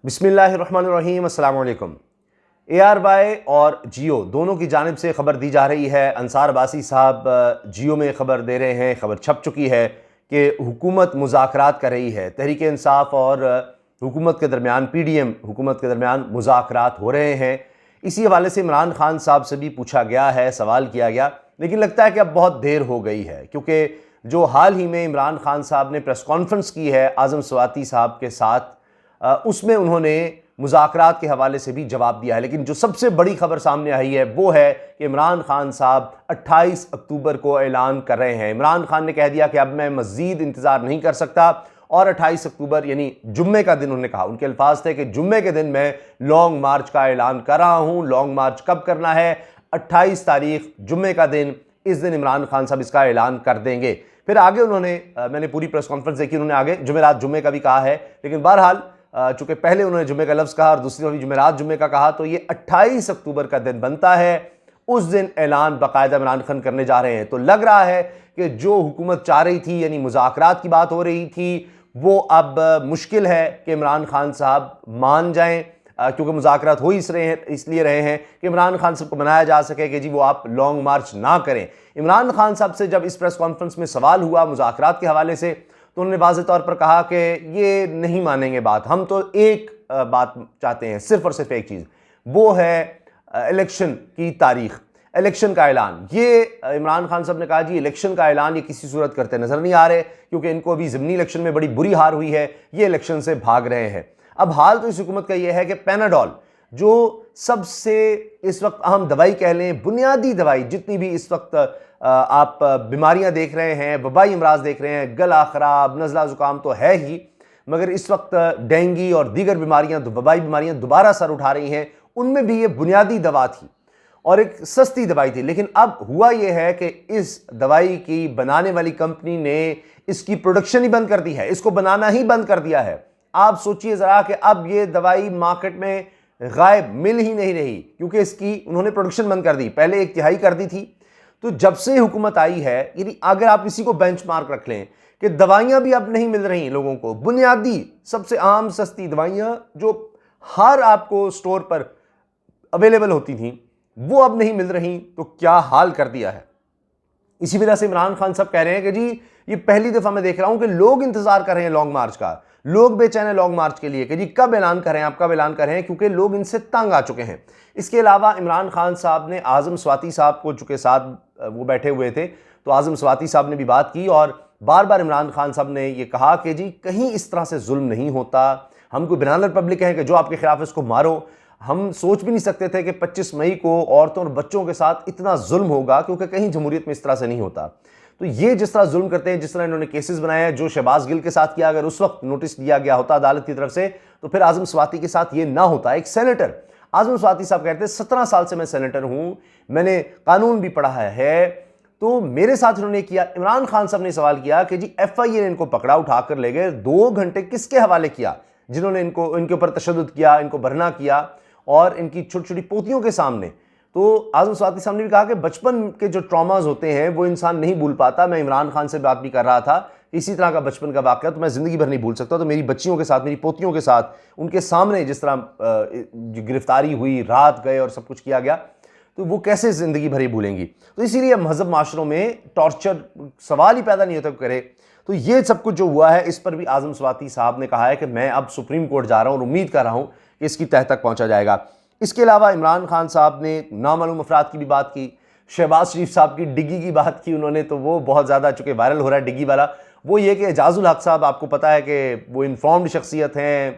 बिस्मिल्लाहिर्रहमानिर्रहीम, अस्सलाम वालेकुम। ARY और जियो दोनों की जानिब से खबर दी जा रही है। अंसार अब्बासी साहब जियो में खबर दे रहे हैं, खबर छप चुकी है कि हुकूमत मुज़ाकरात कर रही है। तहरीक इंसाफ और हुकूमत के दरमियान, PDM हुकूमत के दरमियान मुज़ाकरात हो रहे हैं। इसी हवाले से इमरान खान साहब से भी पूछा गया है, सवाल किया गया, लेकिन लगता है कि अब बहुत देर हो गई है, क्योंकि जो हाल ही में इमरान खान साहब ने प्रेस कॉन्फ्रेंस की है आज़म स्वाति साहब के साथ, उसमें उन्होंने मुज़ाकरात के हवाले से भी जवाब दिया है। लेकिन जो सबसे बड़ी खबर सामने आई है वो है कि इमरान खान साहब 28 अक्टूबर को ऐलान कर रहे हैं। इमरान खान ने कह दिया कि अब मैं मज़ीद इंतज़ार नहीं कर सकता, और 28 अक्टूबर यानी जुम्मे का दिन, उन्होंने कहा, उनके अल्फाज थे कि जुम्मे के दिन मैं लॉन्ग मार्च का ऐलान कर रहा हूँ। लॉन्ग मार्च कब करना है? 28 तारीख जुम्मे का दिन, इस दिन इमरान खान साहब इसका ऐलान कर देंगे। फिर आगे उन्होंने, मैंने पूरी प्रेस कॉन्फ्रेंस देखी, उन्होंने आगे जुमेरात जुम्मे का भी कहा है, लेकिन बहरहाल चूंकि पहले उन्होंने जुम्मे का लफ्ज़ कहा और दूसरी दफ़ा जुमेरात जुम्मे का कहा, तो ये 28 अक्टूबर का दिन बनता है। उस दिन ऐलान बाकायदा इमरान खान करने जा रहे हैं। तो लग रहा है कि जो हुकूमत चाह रही थी, यानी मुज़ाकरात की बात हो रही थी, वो अब मुश्किल है कि इमरान खान साहब मान जाएं, क्योंकि मुज़ाकरात हो इसलिए रहे हैं कि इमरान खान साहब को मनाया जा सके कि जी वो आप लॉन्ग मार्च ना करें। इमरान खान साहब से जब इस प्रेस कॉन्फ्रेंस में सवाल हुआ मुज़ाकरात के हवाले से, तो उन्होंने वाज़ेह तौर पर कहा कि ये नहीं मानेंगे बात, हम तो एक बात चाहते हैं, सिर्फ और सिर्फ एक चीज़, वो है इलेक्शन की तारीख, इलेक्शन का ऐलान। ये इमरान खान साहब ने कहा जी इलेक्शन का ऐलान ये किसी सूरत करते नजर नहीं आ रहे, क्योंकि इनको अभी ज़िमनी इलेक्शन में बड़ी बुरी हार हुई है, ये इलेक्शन से भाग रहे हैं। अब हाल तो इस हुकूमत का ये है कि पैनाडोल, जो सबसे इस वक्त अहम दवाई कह लें, बुनियादी दवाई, जितनी भी इस वक्त आप बीमारियां देख रहे हैं, वबाई अमराज देख रहे हैं, गला खराब, नज़ला ज़ुकाम तो है ही, मगर इस वक्त डेंगू और दीगर बीमारियां, वबाई बीमारियां दोबारा सर उठा रही हैं, उनमें भी ये बुनियादी दवा थी और एक सस्ती दवाई थी। लेकिन अब हुआ यह है कि इस दवाई की बनाने वाली कंपनी ने इसकी प्रोडक्शन ही बंद कर दी है, इसको बनाना ही बंद कर दिया है। आप सोचिए ज़रा कि अब ये दवाई मार्केट में गायब, मिल ही नहीं रही, क्योंकि इसकी उन्होंने प्रोडक्शन बंद कर दी। पहले 1/3 कर दी थी। तो जब से हुकूमत आई है, यानी अगर आप इसी को बेंचमार्क रख लें कि दवाइयां भी अब नहीं मिल रही लोगों को, बुनियादी सबसे आम सस्ती दवाइयां जो हर आपको स्टोर पर अवेलेबल होती थी, वो अब नहीं मिल रही, तो क्या हाल कर दिया है। इसी वजह से इमरान खान साहब कह रहे हैं कि जी ये पहली दफा मैं देख रहा हूं कि लोग इंतजार कर रहे हैं लॉन्ग मार्च का, लोग बेचैन है लॉन्ग मार्च के लिए कि जी कब ऐलान करें, आप कब ऐलान करें, क्योंकि लोग इनसे तंग आ चुके हैं। इसके अलावा इमरान खान साहब ने आज़म स्वाति साहब को, चूंकि साथ वो बैठे हुए थे, तो आज़म स्वाति साहब ने भी बात की और बार बार इमरान खान साहब ने ये कहा कि जी कहीं इस तरह से जुल्म नहीं होता, हम कोई बनाना रिपब्लिक हैं कि जो आपके खिलाफ इसको मारो। हम सोच भी नहीं सकते थे कि 25 मई को औरतों और बच्चों के साथ इतना जुल्म होगा, क्योंकि कहीं जमहूरियत में इस तरह से नहीं होता। तो ये जिस तरह जुल्म करते हैं, जिस तरह इन्होंने केसेस बनाए हैं, जो शहबाज गिल के साथ किया, अगर उस वक्त नोटिस दिया गया होता अदालत की तरफ से, तो फिर आज़म स्वाति के साथ ये ना होता। एक सेनेटर आज़म स्वाति साहब कहते हैं 17 साल से मैं सेनेटर हूं, मैंने कानून भी पढ़ा है, तो मेरे साथ इन्होंने किया। इमरान खान साहब ने सवाल किया कि जी FIA ने इनको पकड़ा, उठाकर ले गए, 2 घंटे किसके हवाले किया, जिन्होंने इनके ऊपर तशद्दुद किया, इनको भरना किया, और इनकी छोटी छोटी पोतियों के सामने। तो आज़म स्वाति साहब ने भी कहा कि बचपन के जो ट्रॉमाज होते हैं वो इंसान नहीं भूल पाता। मैं इमरान खान से बात भी कर रहा था, इसी तरह का बचपन का वाक़या तो मैं ज़िंदगी भर नहीं भूल सकता। तो मेरी बच्चियों के साथ, मेरी पोतियों के साथ, उनके सामने जिस तरह गिरफ्तारी हुई, रात गए और सब कुछ किया गया, तो वो कैसे ज़िंदगी भर ही भूलेंगी। तो इसीलिए महज़ब माशरों में टॉर्चर सवाल ही पैदा नहीं होता करे। तो ये सब कुछ जो हुआ है, इस पर भी आज़म स्वाति साहब ने कहा है कि मैं अब सुप्रीम कोर्ट जा रहा हूँ और उम्मीद कर रहा हूँ कि इसकी तह तक पहुँचा जाएगा। इसके अलावा इमरान खान साहब ने नामालूम अफराद की भी बात की, शहबाज शरीफ साहब की डिग्गी की बात की उन्होंने, तो वो बहुत ज़्यादा चूँकि वायरल हो रहा है डिग्गी वाला। वो ये कि एजाजुल हक साहब, आपको पता है कि वो इन्फॉर्म्ड शख्सियत हैं,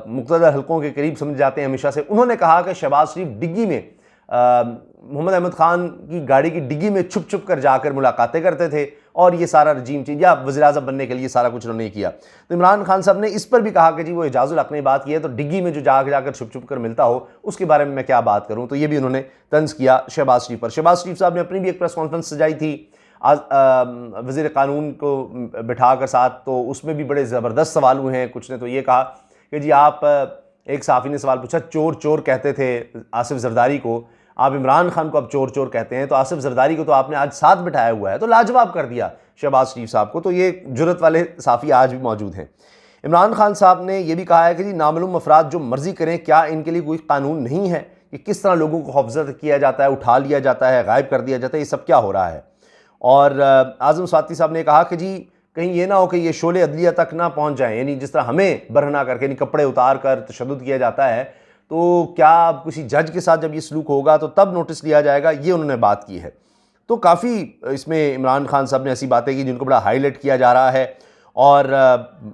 मुक़्तदर हल्कों के करीब समझ जाते हैं हमेशा से। उन्होंने कहा कि शहबाज शरीफ डिग्गी में मोहम्मद अहमद खान की गाड़ी की डिग्गी में छुप छुप कर जाकर मुलाकातें करते थे, और ये सारा रजीम चीज़, या वज़ीर-ए-आज़म बनने के लिए सारा कुछ उन्होंने किया। तो इमरान खान साहब ने इस पर भी कहा कि जी वो एजाजुल हक ने बात की है, तो डिग्गी में जो जाकर छुप छुप कर मिलता हो, उसके बारे में मैं क्या बात करूँ। तो ये भी उन्होंने तंज किया शहबाज शरीफ पर। शहबाज शरीफ साहब ने अपनी भी एक प्रेस कॉन्फ्रेंस सजाई थी वज़ीर कानून को बिठाकर साथ, तो उसमें भी बड़े ज़बरदस्त सवाल हुए हैं। कुछ ने तो ये कहा कि जी आप, एक सहाफ़ी ने सवाल पूछा, चोर चोर कहते थे आसिफ जरदारी को, आप इमरान खान को अब चोर चोर कहते हैं, तो आसिफ जरदारी को तो आपने आज साथ बिठाया हुआ है। तो लाजवाब कर दिया शहबाज शरीफ साहब को। तो ये जुर्रत वाले साफ़ी आज भी मौजूद हैं। इमरान खान साहब ने यह भी कहा है कि जी नामालूम अफराद जो मर्जी करें, क्या इनके लिए कोई कानून नहीं है कि किस तरह लोगों को खौफजदा किया जाता है, उठा लिया जाता है, गायब कर दिया जाता है, ये सब क्या हो रहा है। और आज़म स्वाति साहब ने कहा कि जी कहीं ये ना हो कि ये शोले अदलिया तक ना पहुंच जाएं, यानी जिस तरह हमें बरहना करके यानी कपड़े उतार कर तशद्दुद किया जाता है, तो क्या किसी जज के साथ जब ये सलूक होगा तो तब नोटिस लिया जाएगा, ये उन्होंने बात की है। तो काफ़ी इसमें इमरान खान साहब ने ऐसी बातें की जिनको बड़ा हाईलाइट किया जा रहा है। और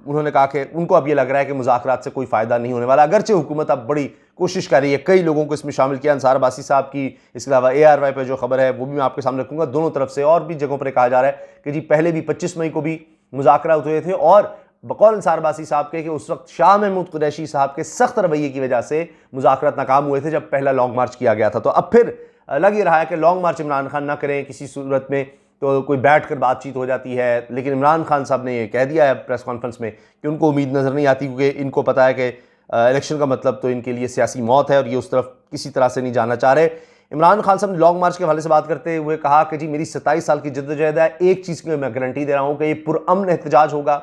उन्होंने कहा कि उनको अब ये लग रहा है कि मुज़ाकरात से कोई फ़ायदा नहीं होने वाला, अगरचे हुकूमत अब बड़ी कोशिश कर रही है, कई लोगों को इसमें शामिल किया, अंसार अब्बासी साहब की, इसके अलावा ARY पे जो खबर है वो भी मैं आपके सामने रखूँगा। दोनों तरफ से और भी जगहों पर कहा जा रहा है कि जी पहले भी 25 मई को भी मुज़ाकरात हुए थे और बकौल अंसार अब्बासी साहब के कि उस वक्त शाह महमूद कुरैशी साहब के सख्त रवैये की वजह से मुज़ाकरात नाकाम हुए थे जब पहला लॉन्ग मार्च किया गया था। तो अब फिर लग ही रहा है कि लॉन्ग मार्च इमरान खान ना करें किसी सूरत में, तो कोई बैठ कर बातचीत हो जाती है। लेकिन इमरान खान साहब ने ये कह दिया है प्रेस कॉन्फ्रेंस में कि उनको उम्मीद नज़र नहीं आती, क्योंकि इनको पता है कि इलेक्शन का मतलब तो इनके लिए सियासी मौत है और ये उस तरफ किसी तरह से नहीं जाना चाह रहे। इमरान खान साहब ने लॉन्ग मार्च के हवाले से बात करते हुए कहा कि जी मेरी 27 साल की जद्दोजहद है, एक चीज़ की मैं गारंटी दे रहा हूँ कि ये पुरअमन एहतजाज होगा,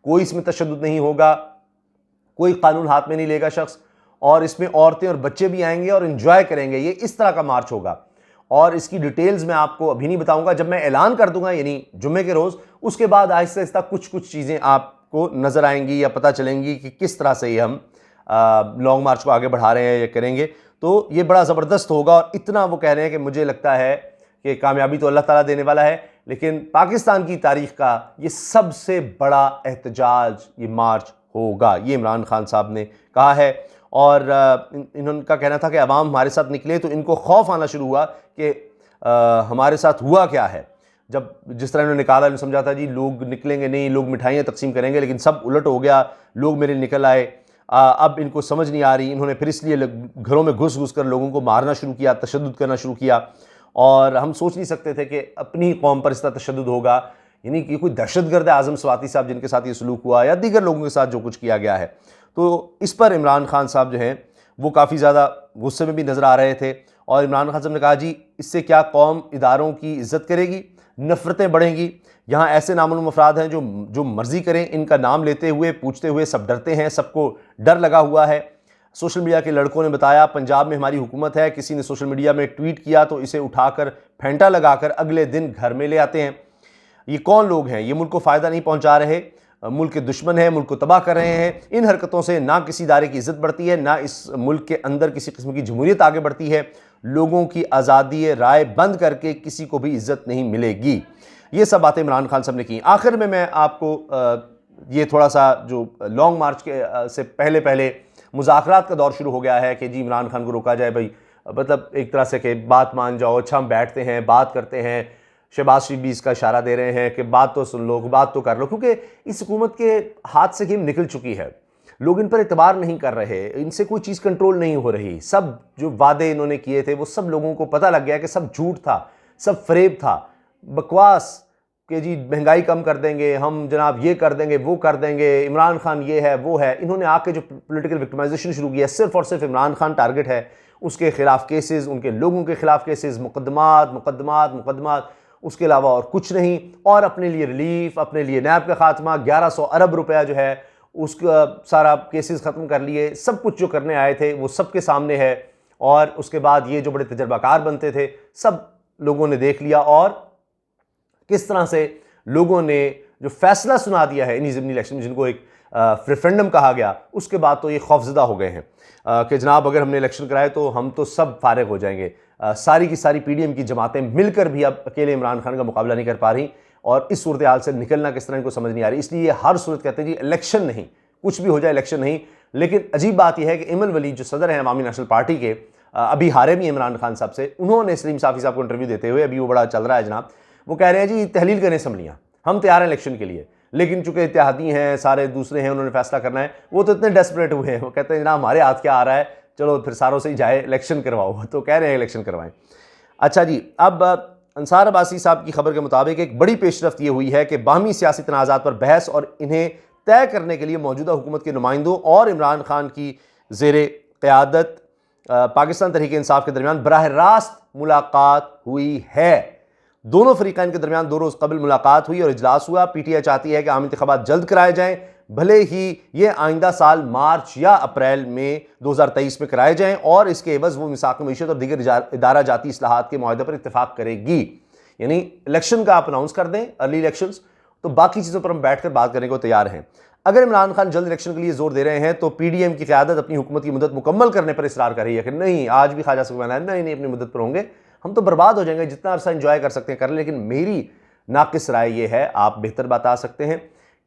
कोई इसमें तशद्दुद नहीं होगा, कोई कानून हाथ में नहीं लेगा शख्स, और इसमें औरतें और बच्चे भी आएंगे और इन्जॉय करेंगे। ये इस तरह का मार्च होगा और इसकी डिटेल्स मैं आपको अभी नहीं बताऊंगा, जब मैं ऐलान कर दूंगा यानी जुम्मे के रोज़, उसके बाद आहिस्ता आहिस्ता कुछ चीज़ें आपको नज़र आएंगी या पता चलेंगी कि किस तरह से ये हम लॉन्ग मार्च को आगे बढ़ा रहे हैं या करेंगे। तो ये बड़ा ज़बरदस्त होगा और इतना वो कह रहे हैं कि मुझे लगता है कि कामयाबी तो अल्लाह ताला देने वाला है, लेकिन पाकिस्तान की तारीख का ये सबसे बड़ा एहतजाज ये मार्च होगा, ये इमरान खान साहब ने कहा है। और इनका कहना था कि अवाम हमारे साथ निकले तो इनको खौफ आना शुरू हुआ कि हमारे साथ हुआ क्या है। जब जिस तरह इन्होंने निकाला, इन्होंने समझा था जी लोग निकलेंगे नहीं, लोग मिठाइयाँ तकसीम करेंगे, लेकिन सब उलट हो गया, लोग मेरे निकल आए। अब इनको समझ नहीं आ रही, इन्होंने फिर इसलिए घरों में घुस कर लोगों को मारना शुरू किया, तशद्दुद करना शुरू किया। और हम सोच नहीं सकते थे कि अपनी कौम पर इस तरह तशद्दुद होगा, यानी कि कोई दहशतगर्द है आज़म स्वाति साहब जिनके साथ ये सलूक हुआ या दीगर लोगों के साथ जो कुछ किया गया है। तो इस पर इमरान खान साहब जो हैं वो काफ़ी ज़्यादा गुस्से में भी नज़र आ रहे थे। और इमरान खान साहब ने कहा जी इससे क्या कौम इदारों की इज़्ज़त करेगी, नफ़रतें बढ़ेंगी। यहाँ ऐसे नामालूम अफराद हैं जो मर्ज़ी करें, इनका नाम लेते हुए पूछते हुए सब डरते हैं, सबको डर लगा हुआ है। सोशल मीडिया के लड़कों ने बताया पंजाब में हमारी हुकूमत है, किसी ने सोशल मीडिया में ट्वीट किया तो इसे उठाकर फेंटा लगाकर अगले दिन घर में ले आते हैं। ये कौन लोग हैं? ये मुल्क को फ़ायदा नहीं पहुंचा रहे, मुल्क के दुश्मन है, मुल्क को तबाह कर रहे हैं। इन हरकतों से ना किसी इदारे की इज़्ज़त बढ़ती है, ना इस मुल्क के अंदर किसी किस्म की जमहूरियत आगे बढ़ती है। लोगों की आज़ादी राय बंद करके किसी को भी इज़्ज़त नहीं मिलेगी। ये सब बातें इमरान खान साहब ने की। आखिर में मैं आपको ये थोड़ा सा जो लॉन्ग मार्च के से पहले मुज़ाकरात का दौर शुरू हो गया है कि जी इमरान खान को रोका जाए, भाई मतलब एक तरह से कि बात मान जाओ, अच्छा हम बैठते हैं बात करते हैं। शहबाज शरीफ भी इसका इशारा दे रहे हैं कि बात तो सुन लो, बात तो कर लो, क्योंकि इस हुकूमत के हाथ से गेम निकल चुकी है। लोग इन पर एतबार नहीं कर रहे, इनसे कोई चीज़ कंट्रोल नहीं हो रही। सब जो वादे इन्होंने किए थे वो सब लोगों को पता लग गया कि सब झूठ था, सब फरेब था, बकवास कि जी महंगाई कम कर देंगे हम, जनाब ये कर देंगे वो कर देंगे, इमरान खान ये है वो है। इन्होंने आके जो पॉलिटिकल विक्टिमाइजेशन शुरू किया, सिर्फ और सिर्फ इमरान खान टारगेट है, उसके खिलाफ केसेस, उनके लोगों के खिलाफ केसेस, मुकदमात, उसके अलावा और कुछ नहीं। और अपने लिए रिलीफ, अपने लिए नैब का खात्मा, 1100 अरब रुपया जो है उसका सारा केसेस ख़त्म कर लिए। सब कुछ जो करने आए थे वो सबके सामने है। और उसके बाद ये जो बड़े तजर्बाकार बनते थे सब लोगों ने देख लिया, और किस तरह से लोगों ने जो फैसला सुना दिया है इन ज़िमनी इलेक्शन में, जिनको एक रेफरेंडम कहा गया, उसके बाद तो ये खौफजदा हो गए हैं कि जनाब अगर हमने इलेक्शन कराए तो हम तो सब फारिग हो जाएंगे। सारी की सारी PDM की जमातें मिलकर भी अब अकेले इमरान खान का मुकाबला नहीं कर पा रही, और इस सूरत हाल से निकलना किस तरह इनको समझ नहीं आ रही। इसलिए ये हर सूरत कहते हैं जी इलेक्शन नहीं, कुछ भी हो जाए इलेक्शन नहीं। लेकिन अजीब बात यह है कि इमल वली जो सदर हैं अवामी नेशनल पार्टी के, अभी हारे भी इमरान खान साहब से, उन्होंने सलीम साफ़ी साहब को इंटरव्यू देते हुए, अभी वो बड़ा चल रहा है जनाब, वो कह रहे हैं जी तहलील करें असम्बलियाँ, हम तैयार हैं इलेक्शन के लिए, लेकिन चूंकि इत्तेहादी हैं, सारे दूसरे हैं, उन्होंने फैसला करना है। वो तो इतने डेस्परेट हुए हैं, वो कहते हैं जनाब हमारे हाथ क्या आ रहा है, चलो फिर सारों से ही जाए इलेक्शन करवाओ। तो कह रहे हैं इलेक्शन करवाएं। अच्छा जी, अब अंसार अब्बासी साहब की खबर के मुताबिक एक बड़ी पेशरफ्त ये हुई है कि बाहमी सियासी तनाज़ात पर बहस और इन्हें तय करने के लिए मौजूदा हुकूमत के नुमाइंदों और इमरान खान की ज़ेरे क़यादत पाकिस्तान तहरीक इंसाफ के दरमियान बराह रास्त मुलाकात हुई है। दोनों फरीकैन के दरमियान 2 रोज़ कबल मुलाकात हुई और इजलास हुआ। पीटीआई चाहती है कि आम इंतखाबात जल्द कराए जाएं, भले ही ये आइंदा साल मार्च या अप्रैल में 2023 में कराए जाएं, और इसके एवज वो मिसाक मईशत और दीगर इदारा जाती इस्लाहात के मुआहदे पर इत्तेफाक करेगी। यानी इलेक्शन का आप अनाउंस कर दें, अर्ली इलेक्शंस, तो बाकी चीज़ों पर हम बैठकर बात करने को तैयार हैं। अगर इमरान खान जल्द इलेक्शन के लिए जोर दे रहे हैं तो पीडीएम की क़यादत अपनी हुकूमत की मुद्दत मुकम्मल करने पर इसरार कर रही है कि नहीं, आज भी ख्वाजा सुलेमानी नहीं अपनी मुद्दत पर होंगे, हम तो बर्बाद हो जाएंगे, जितना अरसा इंजॉय कर सकते हैं कर लें। लेकिन मेरी नाकिस राय ये है, आप बेहतर बता सकते हैं,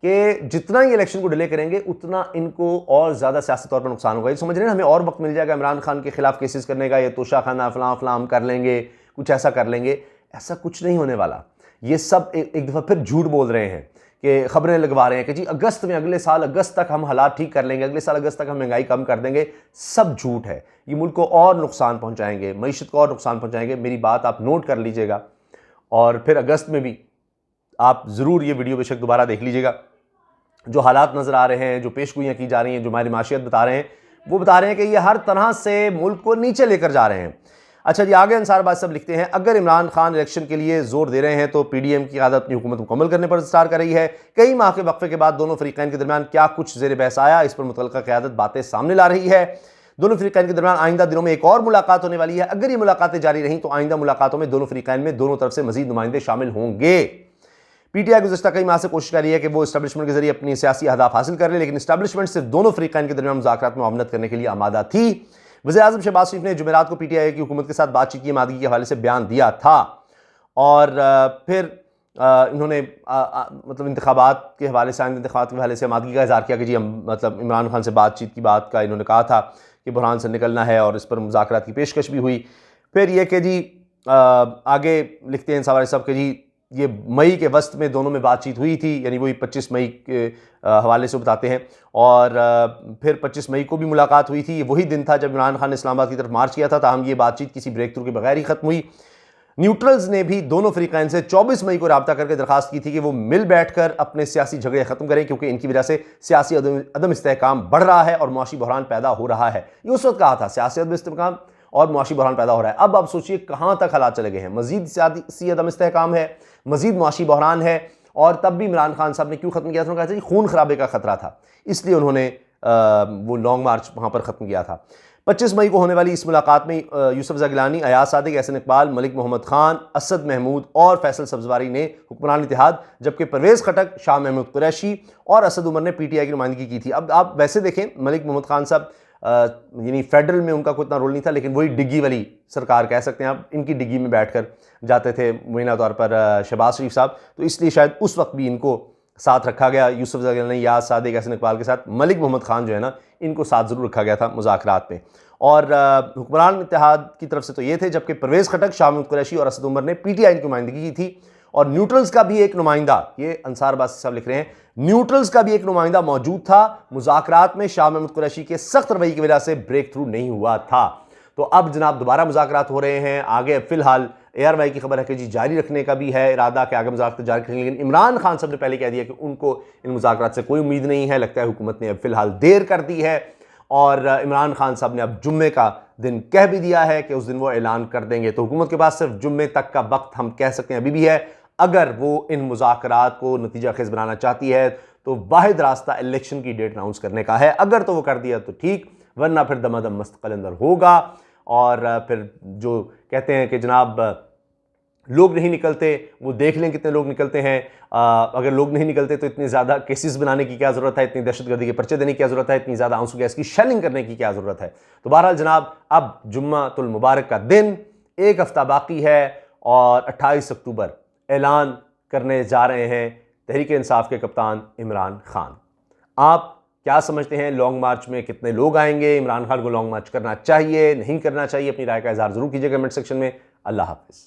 कि जितना ही इलेक्शन को डिले करेंगे उतना इनको और ज़्यादा सियासी तौर पर नुकसान होगा। ये समझ रहे हैं, हमें और वक्त मिल जाएगा इमरान खान के खिलाफ केसेस करने का, ये तोशा खाना फलां फलां हम कर लेंगे, कुछ ऐसा कर लेंगे। ऐसा कुछ नहीं होने वाला। ये सब एक दफ़ा फिर झूठ बोल रहे हैं कि खबरें लगवा रहे हैं कि जी अगस्त में, अगले साल अगस्त तक हम हालात ठीक कर लेंगे, अगले साल अगस्त तक हम महंगाई कम कर देंगे। सब झूठ है। ये मुल्क को और नुकसान पहुंचाएंगे, मईशत को और नुकसान पहुंचाएंगे। मेरी बात आप नोट कर लीजिएगा, और फिर अगस्त में भी आप ज़रूर ये वीडियो बेशक दोबारा देख लीजिएगा। जो हालात नज़र आ रहे हैं, जो पेशगोइयाँ की जा रही हैं, जो हमारी माशियत बता रहे हैं, वो बता रहे हैं कि ये हर तरह से मुल्क को नीचे लेकर जा रहे हैं। अच्छा जी, आगे अंसार बात सब लिखते हैं, अगर इमरान खान इलेक्शन के लिए जोर दे रहे हैं तो पीडीएम की क़यादत अपनी हुकूमत मुकम्मल करने पर इंतजार कर रही है। कई माह के वक्फे के बाद दोनों फरीकैन के दरमियान क्या कुछ ज़ेर बहस आया, इस पर मुतल्लिका क़यादत बातें सामने ला रही है। दोनों फरीकैन के दरमियान आइंदा दिनों में एक और मुलाकात होने वाली है। अगर ये मुलाकातें जारी रहीं तो आइंदा मुलाकातों में दोनों फरीकैन में दोनों तरफ से मजीद नुमाइंदे शामिल होंगे। पीटीआई गुज़श्ता कई माह से कोशिश कर रही है कि वो इस्टेब्लिशमेंट के जरिए अपनी सियासी अहदाफ हासिल कर ले, लेकिन इस्टेब्लिशमेंट सिर्फ दोनों फरीकैन के दरमियान मुज़ाकरात में मुआवनत करने के लिए आमादा थी। वज़ीर-ए-आज़म शहबाज शरीफ ने जुमेरात को पीटीआई की हुकूमत के साथ बातचीत की आमादगी के हवाले से बयान दिया था, और फिर इन्होंने मतलब इंतखाबात के हवाले से, इंतखाबात के हवाले से आमादगी का इज़हार किया कि जी हम मतलब इमरान खान से बातचीत की बात का इन्होंने कहा था कि बुरहान से निकलना है, और इस पर मुज़ाकरात की पेशकश भी हुई। फिर ये कि जी आगे लिखते हैं सवाल साहब कि जी ये मई के वस्त में दोनों में बातचीत हुई थी, यानी वही 25 मई के हवाले से बताते हैं, और फिर 25 मई को भी मुलाकात हुई थी। ये वही दिन था जब इमरान खान ने इस्लामाबाद की तरफ मार्च किया था, ताहम ये बातचीत किसी ब्रेक थ्रू के बगैर ही खत्म हुई। न्यूट्रल्स ने भी दोनों फरीकैन से 24 मई को रब्ता करके दरखास्त की थी कि वो मिल बैठकर अपने सियासी झगड़े खत्म करें, क्योंकि इनकी वजह से सियासी अदम इस्तेहकाम बढ़ रहा है और मुआशी बहरान पैदा हो रहा है। ये उस वक्त कहा था, सियासी अदम इस्तेहकाम और मुआशी बहरान पैदा हो रहा है। अब आप सोचिए कहाँ तक हालात चले गए हैं। मजीद सियासी अदम इस्तेहकाम है, मजीद मुआशी बहरान है, और तब भी इमरान खान साहब ने क्यों खत्म किया था? उन्होंने कहा था खून खराबे का खतरा था, इसलिए उन्होंने वो लॉन्ग मार्च वहाँ पर ख़त्म किया था। 25 मई को होने वाली इस मुलाकात में यूसुफ गिलानी, अयाज सादिक, एहसन इकबाल, मलिक मोहम्मद खान, असद महमूद और फैसल सब्जवारी ने हुक्मरान इत्तेहाद, जबकि परवेज़ खटक, शाह महमूद कुरैशी और असद उमर ने पीटीआई की नुमाइंदगी की थी। अब आप वैसे देखें, मलिक मोहम्मद खान साहब यानी फेडरल में उनका कोई इतना रोल नहीं था, लेकिन वही डिग्गी वाली सरकार कह सकते हैं आप, इनकी डिग्गी में बैठकर जाते थे मुइना तौर पर शहबाज शरीफ साहब, तो इसलिए शायद उस वक्त भी इनको साथ रखा गया। यूसुफ गिलानी, याज सादिक, एहसन इकबाल के साथ मलिक मोहम्मद खान जो है ना, इनको साथ ज़रूर रखा गया था मुज़ाकरात में। और हुक्मरान इत्तेहाद की तरफ से तो ये थे, जबकि परवेज़ खटक, शाह महमूद कुरैशी और असद उमर ने पीटीआई की नुमाइंदगी की थी। और न्यूट्रल्स का भी एक नुमाइंदा, ये अंसार बासी साहब लिख रहे हैं, न्यूट्रल्स का भी एक नुमाइंदा मौजूद था मुज़ाकरात में। शाह महमूद कुरैशी के सख्त रवैये की वजह से ब्रेक थ्रू नहीं हुआ था। तो अब जनाब दोबारा मुज़ाकरात हो रहे हैं। आगे फिलहाल ARY की खबर है कि जी जारी रखने का भी है इरादा, कि आगे मुज़ाकरात जारी रखेंगे, लेकिन इमरान खान साहब ने पहले कह दिया कि उनको इन मुज़ाकरात से कोई उम्मीद नहीं है। लगता है हुकूमत ने अब फिलहाल देर कर दी है, और इमरान खान साहब ने अब जुम्मे का दिन कह भी दिया है कि उस दिन वो ऐलान कर देंगे। तो हुकूमत के पास सिर्फ जुम्मे तक का वक्त हम कह सकते हैं अभी भी है। अगर वो इन मुज़ाकरात को नतीजा खेज बनाना चाहती है तो वाहिद रास्ता इलेक्शन की डेट अनाउंस करने का है। अगर तो वो कर दिया तो ठीक, वरना फिर दमादम मस्त कलंदर होगा। और फिर जो कहते हैं कि जनाब लोग नहीं निकलते, वो देख लें कितने लोग निकलते हैं। अगर लोग नहीं निकलते तो इतनी ज़्यादा केसेस बनाने की क्या ज़रूरत है, इतनी दहशतगर्दी के पर्चे देने की क्या ज़रूरत है, इतनी ज़्यादा आंसू गैस की शेलिंग करने की क्या ज़रूरत है। तो बहरहाल जनाब, अब जुम्मातुल मुबारक का दिन, एक हफ़्ता बाकी है, और 28 अक्टूबर ऐलान करने जा रहे हैं तहरीक इंसाफ के कप्तान इमरान खान। आप क्या समझते हैं, लॉन्ग मार्च में कितने लोग आएंगे? इमरान खान को लॉन्ग मार्च करना चाहिए, नहीं करना चाहिए? अपनी राय का इज़हार ज़रूर कीजिए कमेंट सेक्शन में। अल्लाह हाफ़िज़।